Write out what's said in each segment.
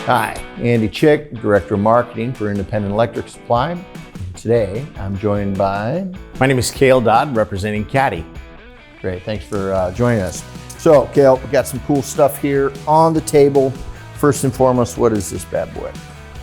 Hi, Andy Chick, Director of Marketing for Independent Electric Supply. Today, I'm joined by... My name is Cale Dodd, representing CADDY. Great, thanks for joining us. So, Cale, we've got some cool stuff here on the table. First and foremost, what is this bad boy?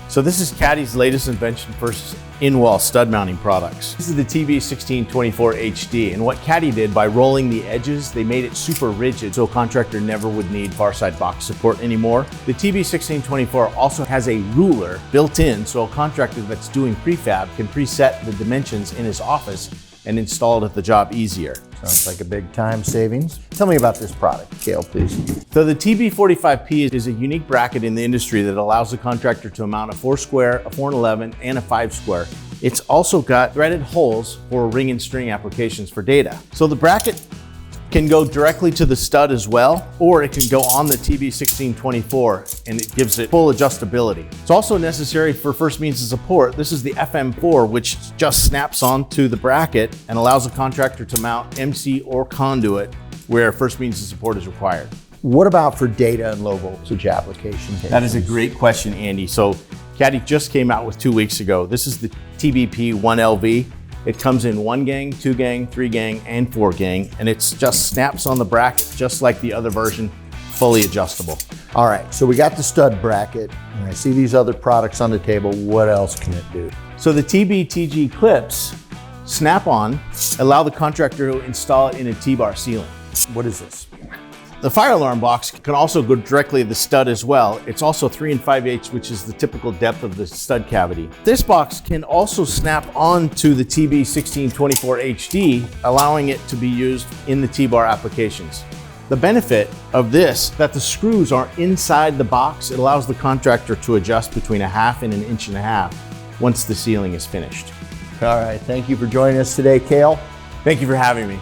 So this is CADDY's latest invention for in-wall stud mounting products. This is the TB1624HD, and what CADDY did by rolling the edges, they made it super rigid so a contractor never would need far side box support anymore. The TB1624 also has a ruler built in so a contractor that's doing prefab can preset the dimensions in his office and install it at the job easier. Sounds like a big time savings. Tell me about this product, Cale, please. So the TB45P is a unique bracket in the industry that allows the contractor to mount a 4 square, a 4 and 11, and a 5 square. It's also got threaded holes for ring and string applications for data. So the bracket can go directly to the stud as well, or it can go on the TB1624 and it gives it full adjustability. It's also necessary for first means of support. This is the FM4, which just snaps onto the bracket and allows a contractor to mount MC or conduit where first means of support is required. What about for data and low voltage applications? That is a great question, Andy. So CADDY just came out with 2 weeks ago. This is the TBP1LV. It comes in 1 gang, 2 gang, 3 gang, and 4 gang, and it just snaps on the bracket just like the other version, fully adjustable. All right, so we got the stud bracket, and I see these other products on the table. What else can it do? So the TBTG clips snap on, allow the contractor to install it in a T-bar ceiling. What is this? The fire alarm box can also go directly to the stud as well. It's also 3 5/8, which is the typical depth of the stud cavity. This box can also snap onto the TB1624HD, allowing it to be used in the T-bar applications. The benefit of this, that the screws are inside the box, it allows the contractor to adjust between 1/2 and 1.5 inches once the ceiling is finished. All right, thank you for joining us today, Cale. Thank you for having me.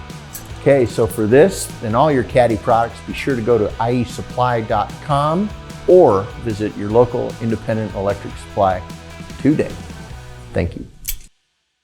Okay, so for this and all your CADDY products, be sure to go to iesupply.com or visit your local independent electric supply today. Thank you.